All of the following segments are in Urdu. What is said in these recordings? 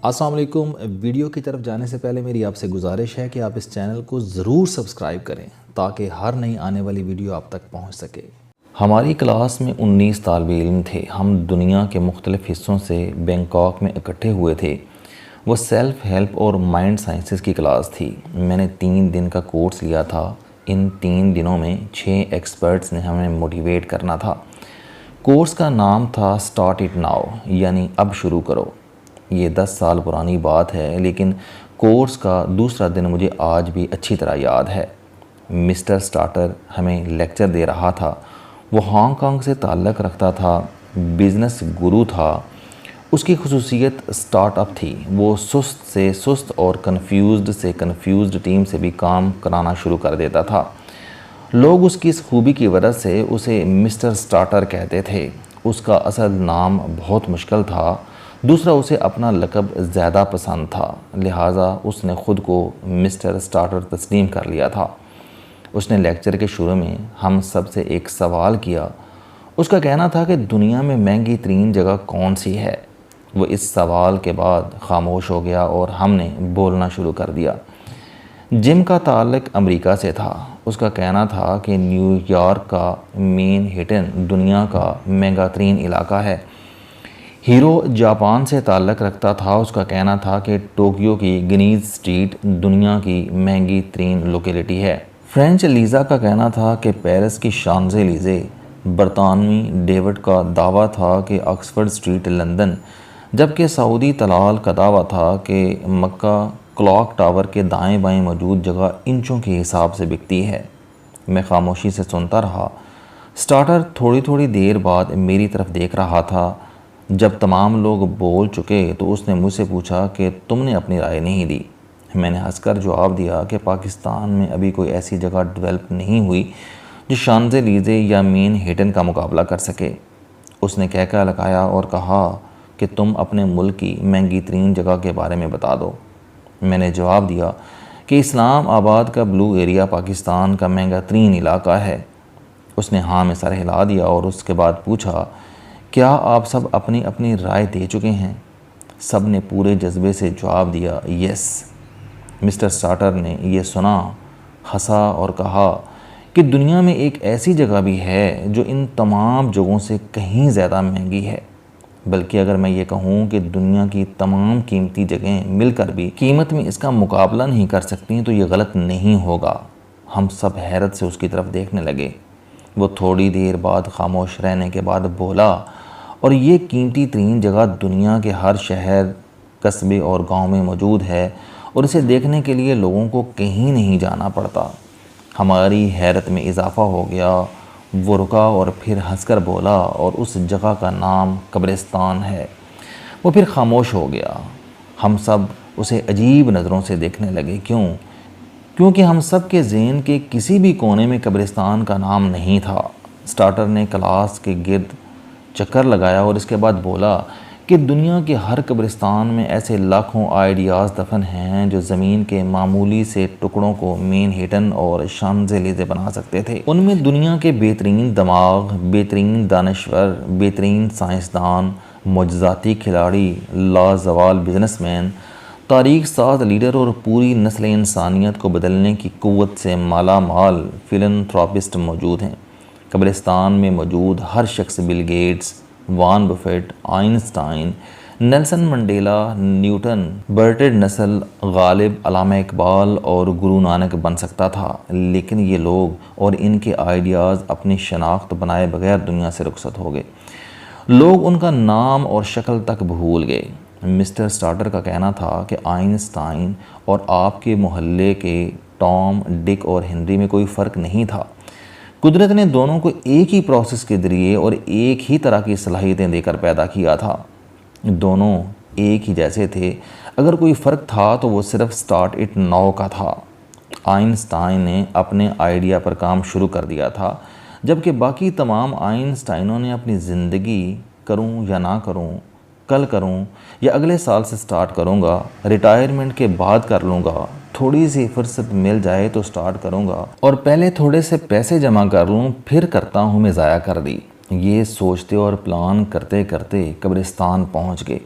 السلام علیکم۔ ویڈیو کی طرف جانے سے پہلے میری آپ سے گزارش ہے کہ آپ اس چینل کو ضرور سبسکرائب کریں تاکہ ہر نئی آنے والی ویڈیو آپ تک پہنچ سکے۔ ہماری کلاس میں 19 طالب علم تھے۔ ہم دنیا کے مختلف حصوں سے بینکاک میں اکٹھے ہوئے تھے۔ وہ سیلف ہیلپ اور مائنڈ سائنسز کی کلاس تھی۔ میں نے 3 دن کا کورس لیا تھا۔ ان 3 دنوں میں 6 ایکسپرٹس نے ہمیں موٹیویٹ کرنا تھا۔ کورس کا نام تھا سٹارٹ اٹ ناؤ، یعنی اب شروع کرو۔ یہ 10 سال پرانی بات ہے، لیکن کورس کا دوسرا دن مجھے آج بھی اچھی طرح یاد ہے۔ مسٹر سٹارٹر ہمیں لیکچر دے رہا تھا۔ وہ ہانگ کانگ سے تعلق رکھتا تھا، بزنس گرو تھا۔ اس کی خصوصیت سٹارٹ اپ تھی۔ وہ سست سے سست اور کنفیوزڈ سے کنفیوزڈ ٹیم سے بھی کام کرانا شروع کر دیتا تھا۔ لوگ اس کی اس خوبی کی وجہ سے اسے مسٹر سٹارٹر کہتے تھے۔ اس کا اصل نام بہت مشکل تھا، دوسرا اسے اپنا لقب زیادہ پسند تھا، لہٰذا اس نے خود کو مسٹر سٹارٹر تسلیم کر لیا تھا۔ اس نے لیکچر کے شروع میں ہم سب سے ایک سوال کیا۔ اس کا کہنا تھا کہ دنیا میں مہنگی ترین جگہ کون سی ہے؟ وہ اس سوال کے بعد خاموش ہو گیا اور ہم نے بولنا شروع کر دیا۔ جم کا تعلق امریکہ سے تھا۔ اس کا کہنا تھا کہ نیو یارک کا مین ہیٹن دنیا کا مہنگا ترین علاقہ ہے۔ ہیرو جاپان سے تعلق رکھتا تھا۔ اس کا کہنا تھا کہ ٹوکیو کی گنیز اسٹریٹ دنیا کی مہنگی ترین لوکیلٹی ہے۔ فرینچ لیزا کا کہنا تھا کہ پیرس کی شانزے لیزے۔ برطانوی ڈیوڈ کا دعویٰ تھا کہ آکسفورڈ اسٹریٹ لندن، جبکہ سعودی طلال کا دعویٰ تھا کہ مکہ کلاک ٹاور کے دائیں بائیں موجود جگہ انچوں کے حساب سے بکتی ہے۔ میں خاموشی سے سنتا رہا۔ سٹارٹر تھوڑی تھوڑی دیر بعد میری طرف دیکھ رہا تھا۔ جب تمام لوگ بول چکے تو اس نے مجھ سے پوچھا کہ تم نے اپنی رائے نہیں دی۔ میں نے ہنس کر جواب دیا کہ پاکستان میں ابھی کوئی ایسی جگہ ڈیولپ نہیں ہوئی جو شانزے لیزے یا مین ہیٹن کا مقابلہ کر سکے۔ اس نے کہکا لگایا اور کہا کہ تم اپنے ملک کی مہنگی ترین جگہ کے بارے میں بتا دو۔ میں نے جواب دیا کہ اسلام آباد کا بلو ایریا پاکستان کا مہنگا ترین علاقہ ہے۔ اس نے ہاں میں سر ہلا دیا اور اس کے بعد پوچھا، کیا آپ سب اپنی اپنی رائے دے چکے ہیں؟ سب نے پورے جذبے سے جواب دیا، یس۔ مسٹر سٹارٹر نے یہ سنا، ہنسا اور کہا کہ دنیا میں ایک ایسی جگہ بھی ہے جو ان تمام جگہوں سے کہیں زیادہ مہنگی ہے، بلکہ اگر میں یہ کہوں کہ دنیا کی تمام قیمتی جگہیں مل کر بھی قیمت میں اس کا مقابلہ نہیں کر سکتی تو یہ غلط نہیں ہوگا۔ ہم سب حیرت سے اس کی طرف دیکھنے لگے۔ وہ تھوڑی دیر بعد خاموش رہنے کے بعد بولا، اور یہ قیمتی ترین جگہ دنیا کے ہر شہر، قصبے اور گاؤں میں موجود ہے اور اسے دیکھنے کے لیے لوگوں کو کہیں نہیں جانا پڑتا۔ ہماری حیرت میں اضافہ ہو گیا۔ وہ رکا اور پھر ہنس کر بولا، اور اس جگہ کا نام قبرستان ہے۔ وہ پھر خاموش ہو گیا۔ ہم سب اسے عجیب نظروں سے دیکھنے لگے۔ کیونکہ ہم سب کے ذہن کے کسی بھی کونے میں قبرستان کا نام نہیں تھا۔ سٹارٹر نے کلاس کے گرد چکر لگایا اور اس کے بعد بولا کہ دنیا کے ہر قبرستان میں ایسے لاکھوں آئیڈیاز دفن ہیں جو زمین کے معمولی سے ٹکڑوں کو مین ہیٹن اور شانزے لیزے بنا سکتے تھے۔ ان میں دنیا کے بہترین دماغ، بہترین دانشور، بہترین سائنسدان، معجزاتی کھلاڑی، لازوال بزنس مین، تاریخ ساز لیڈر اور پوری نسل انسانیت کو بدلنے کی قوت سے مالا مال فلنتھراپسٹ موجود ہیں۔ قبرستان میں موجود ہر شخص Bill Gates, Warren Buffett, Einstein, Nelson Mandela, Newton, Bertrand Russell, Ghalib, علامہ اقبال اور گرو نانک بن سکتا تھا، لیکن یہ لوگ اور ان کے آئیڈیاز اپنی شناخت بنائے بغیر دنیا سے رخصت ہو گئے۔ لوگ ان کا نام اور شکل تک بھول گئے۔ مسٹر سٹارٹر کا کہنا تھا کہ آئنسٹائن اور آپ کے محلے کے ٹام، ڈک اور ہنری میں کوئی فرق نہیں تھا۔ قدرت نے دونوں کو ایک ہی پروسیس کے ذریعے اور ایک ہی طرح کی صلاحیتیں دے کر پیدا کیا تھا۔ دونوں ایک ہی جیسے تھے۔ اگر کوئی فرق تھا تو وہ صرف سٹارٹ اٹ ناؤ کا تھا۔ آئنسٹائن نے اپنے آئیڈیا پر کام شروع کر دیا تھا، جبکہ باقی تمام آئنسٹائنوں نے اپنی زندگی کروں یا نہ کروں، کل کروں یا اگلے سال سے سٹارٹ کروں گا، ریٹائرمنٹ کے بعد کر لوں گا، تھوڑی سی فرصت مل جائے تو سٹارٹ کروں گا، اور پہلے تھوڑے سے پیسے جمع کر لوں پھر کرتا ہوں میں ضائع کر دی۔ یہ سوچتے اور پلان کرتے کرتے قبرستان پہنچ گئے۔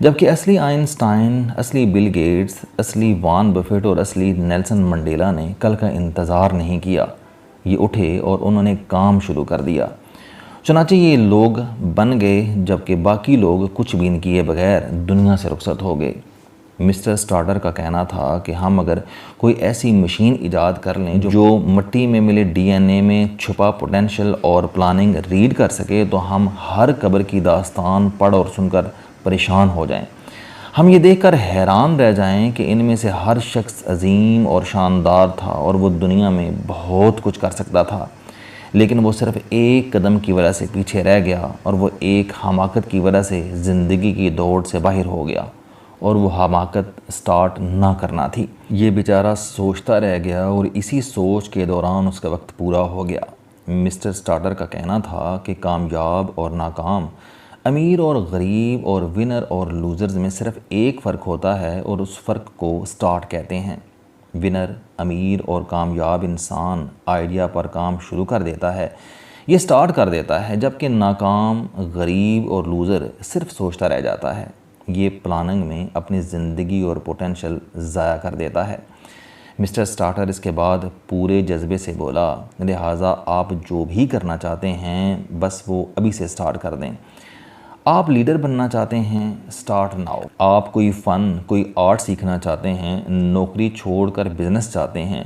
جبکہ اصلی آئنسٹائن، اصلی بل گیٹس، اصلی وارن بفیٹ اور اصلی نیلسن منڈیلا نے کل کا انتظار نہیں کیا، یہ اٹھے اور انہوں نے کام شروع کر دیا۔ چنانچہ یہ لوگ بن گئے جبکہ باقی لوگ کچھ بھی کیے بغیر دنیا سے رخصت ہو گئے۔ مسٹر اسٹارٹر کا کہنا تھا کہ ہم اگر کوئی ایسی مشین ایجاد کر لیں جو مٹی میں ملے ڈی این اے میں چھپا پوٹینشل اور پلاننگ ریڈ کر سکے تو ہم ہر قبر کی داستان پڑھ اور سن کر پریشان ہو جائیں۔ ہم یہ دیکھ کر حیران رہ جائیں کہ ان میں سے ہر شخص عظیم اور شاندار تھا اور وہ دنیا میں بہت کچھ کر سکتا تھا، لیکن وہ صرف ایک قدم کی وجہ سے پیچھے رہ گیا اور وہ ایک حماقت کی وجہ سے زندگی کی دوڑ سے باہر ہو گیا، اور وہ حماقت سٹارٹ نہ کرنا تھی۔ یہ بیچارہ سوچتا رہ گیا اور اسی سوچ کے دوران اس کا وقت پورا ہو گیا۔ مسٹر سٹارٹر کا کہنا تھا کہ کامیاب اور ناکام، امیر اور غریب اور ونر اور لوزرز میں صرف ایک فرق ہوتا ہے اور اس فرق کو سٹارٹ کہتے ہیں۔ ونر، امیر اور کامیاب انسان آئیڈیا پر کام شروع کر دیتا ہے، یہ سٹارٹ کر دیتا ہے، جبکہ ناکام، غریب اور لوزر صرف سوچتا رہ جاتا ہے، یہ پلاننگ میں اپنی زندگی اور پوٹینشل ضائع کر دیتا ہے۔ مسٹر سٹارٹر اس کے بعد پورے جذبے سے بولا، لہٰذا آپ جو بھی کرنا چاہتے ہیں بس وہ ابھی سے سٹارٹ کر دیں۔ آپ لیڈر بننا چاہتے ہیں، سٹارٹ ناؤ۔ آپ کوئی فن، کوئی آرٹ سیکھنا چاہتے ہیں، نوکری چھوڑ کر بزنس چاہتے ہیں،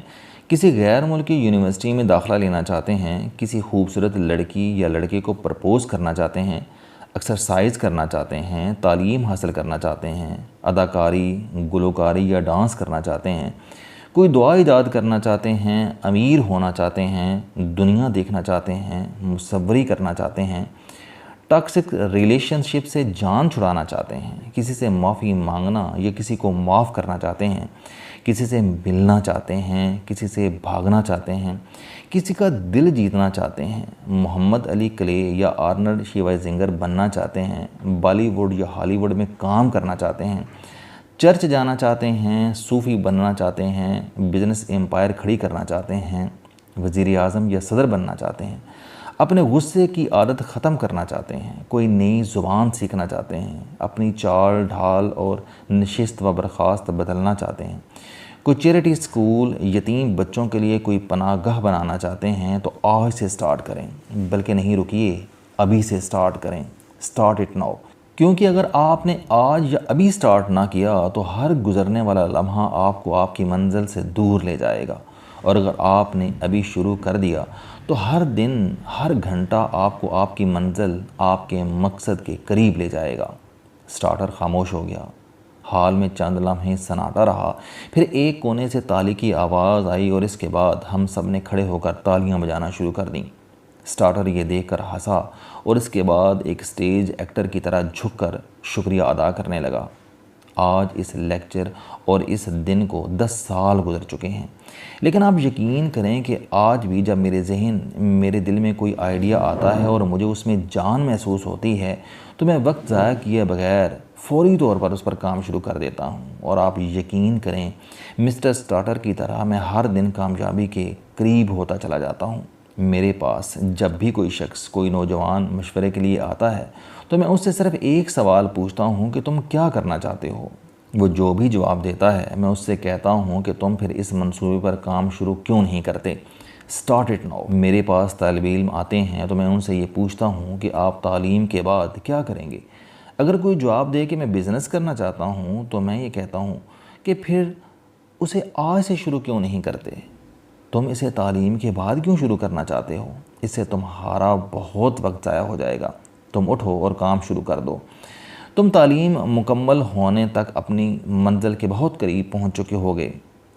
کسی غیر ملکی یونیورسٹی میں داخلہ لینا چاہتے ہیں، کسی خوبصورت لڑکی یا لڑکے کو پرپوز کرنا چاہتے ہیں، ایکسرسائز کرنا چاہتے ہیں، تعلیم حاصل کرنا چاہتے ہیں، اداکاری، گلوکاری یا ڈانس کرنا چاہتے ہیں، کوئی دعا ایجاد کرنا چاہتے ہیں، امیر ہونا چاہتے ہیں، دنیا دیکھنا چاہتے ہیں، مصوری کرنا چاہتے ہیں، ٹاکسک ریلیشن شپ سے جان چھڑانا چاہتے ہیں، کسی سے معافی مانگنا یا کسی کو معاف کرنا چاہتے ہیں، کسی سے ملنا چاہتے ہیں، کسی سے بھاگنا چاہتے ہیں، کسی کا دل جیتنا چاہتے ہیں، محمد علی کلے یا آرنلڈ شیوائزنگر بننا چاہتے ہیں، بالی ووڈ یا ہالی ووڈ میں کام کرنا چاہتے ہیں، چرچ جانا چاہتے ہیں، صوفی بننا چاہتے ہیں، بزنس امپائر کھڑی کرنا چاہتے ہیں، وزیر اعظم یا صدر بننا چاہتے ہیں، اپنے غصے کی عادت ختم کرنا چاہتے ہیں، کوئی نئی زبان سیکھنا چاہتے ہیں، اپنی چال ڈھال اور نشست و برخاست بدلنا چاہتے ہیں، کوئی چیریٹی سکول یتیم بچوں کے لیے کوئی پناہ گاہ بنانا چاہتے ہیں تو آج سے سٹارٹ کریں، بلکہ نہیں رکیے، ابھی سے سٹارٹ کریں، سٹارٹ اٹ ناؤ۔ کیونکہ اگر آپ نے آج یا ابھی سٹارٹ نہ کیا تو ہر گزرنے والا لمحہ آپ کو آپ کی منزل سے دور لے جائے گا، اور اگر آپ نے ابھی شروع کر دیا تو ہر دن، ہر گھنٹہ آپ کو آپ کی منزل، آپ کے مقصد کے قریب لے جائے گا۔ سٹارٹر خاموش ہو گیا۔ حال میں چند لمحے سناٹا رہا، پھر ایک کونے سے تالی کی آواز آئی اور اس کے بعد ہم سب نے کھڑے ہو کر تالیاں بجانا شروع کر دیں۔ سٹارٹر یہ دیکھ کر ہنسا اور اس کے بعد ایک سٹیج ایکٹر کی طرح جھک کر شکریہ ادا کرنے لگا۔ آج اس لیکچر اور اس دن کو 10 سال گزر چکے ہیں، لیکن آپ یقین کریں کہ آج بھی جب میرے دل میں کوئی آئیڈیا آتا ہے اور مجھے اس میں جان محسوس ہوتی ہے تو میں وقت ضائع کیے بغیر فوری طور پر اس پر کام شروع کر دیتا ہوں، اور آپ یقین کریں مسٹر سٹارٹر کی طرح میں ہر دن کامیابی کے قریب ہوتا چلا جاتا ہوں۔ میرے پاس جب بھی کوئی شخص، کوئی نوجوان مشورے کے لیے آتا ہے تو میں اس سے صرف ایک سوال پوچھتا ہوں کہ تم کیا کرنا چاہتے ہو؟ وہ جو بھی جواب دیتا ہے میں اس سے کہتا ہوں کہ تم پھر اس منصوبے پر کام شروع کیوں نہیں کرتے؟ Start it now. میرے پاس طالب علم آتے ہیں تو میں ان سے یہ پوچھتا ہوں کہ آپ تعلیم کے بعد کیا کریں گے؟ اگر کوئی جواب دے کہ میں بزنس کرنا چاہتا ہوں تو میں یہ کہتا ہوں کہ پھر اسے آج سے شروع کیوں نہیں کرتے؟ تم اسے تعلیم کے بعد کیوں شروع کرنا چاہتے ہو؟ اس سے تمہارا بہت وقت ضائع ہو جائے گا۔ تم اٹھو اور کام شروع کر دو۔ تم تعلیم مکمل ہونے تک اپنی منزل کے بہت قریب پہنچ چکے ہوگے۔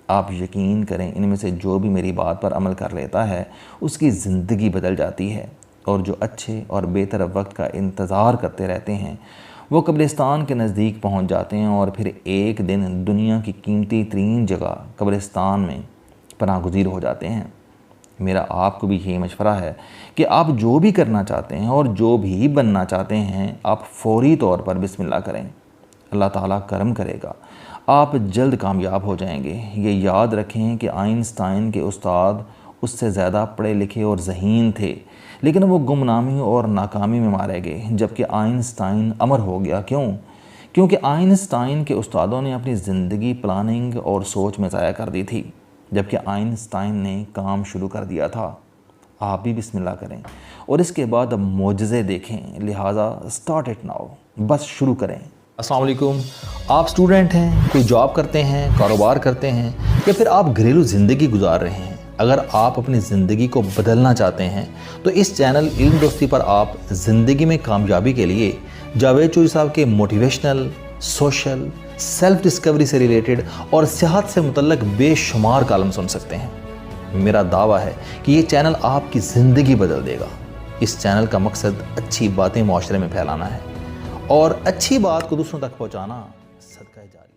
آپ یقین کریں ان میں سے جو بھی میری بات پر عمل کر لیتا ہے اس کی زندگی بدل جاتی ہے، اور جو اچھے اور بہتر وقت کا انتظار کرتے رہتے ہیں وہ قبرستان کے نزدیک پہنچ جاتے ہیں، اور پھر ایک دن دنیا کی قیمتی ترین جگہ قبرستان میں پناہ گزیر ہو جاتے ہیں۔ میرا آپ کو بھی یہی مشورہ ہے کہ آپ جو بھی کرنا چاہتے ہیں اور جو بھی بننا چاہتے ہیں آپ فوری طور پر بسم اللہ کریں۔ اللہ تعالیٰ کرم کرے گا، آپ جلد کامیاب ہو جائیں گے۔ یہ یاد رکھیں کہ آئنسٹائن کے استاد اس سے زیادہ پڑھے لکھے اور ذہین تھے، لیکن وہ گمنامی اور ناکامی میں مارے گئے، جبکہ آئنسٹائن امر ہو گیا۔ کیوں؟ کیونکہ آئنسٹائن کے استادوں نے اپنی زندگی پلاننگ اور سوچ میں ضائع کر دی تھی، جبکہ آئنسٹائن نے کام شروع کر دیا تھا۔ آپ بھی بسم اللہ کریں اور اس کے بعد اب معجزے دیکھیں، لہٰذا سٹارٹ اٹ ناؤ، بس شروع کریں۔ السلام علیکم، آپ سٹوڈنٹ ہیں، کوئی جاب کرتے ہیں، کاروبار کرتے ہیں، یا پھر آپ گھریلو زندگی گزار رہے ہیں۔ اگر آپ اپنی زندگی کو بدلنا چاہتے ہیں تو اس چینل علم دوستی پر آپ زندگی میں کامیابی کے لیے جاوید چوہری صاحب کے موٹیویشنل، سوشل، سیلف ڈسکوری سے ریلیٹڈ اور صحت سے متعلق بے شمار کالم سن سکتے ہیں۔ میرا دعویٰ ہے کہ یہ چینل آپ کی زندگی بدل دے گا۔ اس چینل کا مقصد اچھی باتیں معاشرے میں پھیلانا ہے اور اچھی بات کو دوسروں تک پہنچانا صدقہ جاریہ۔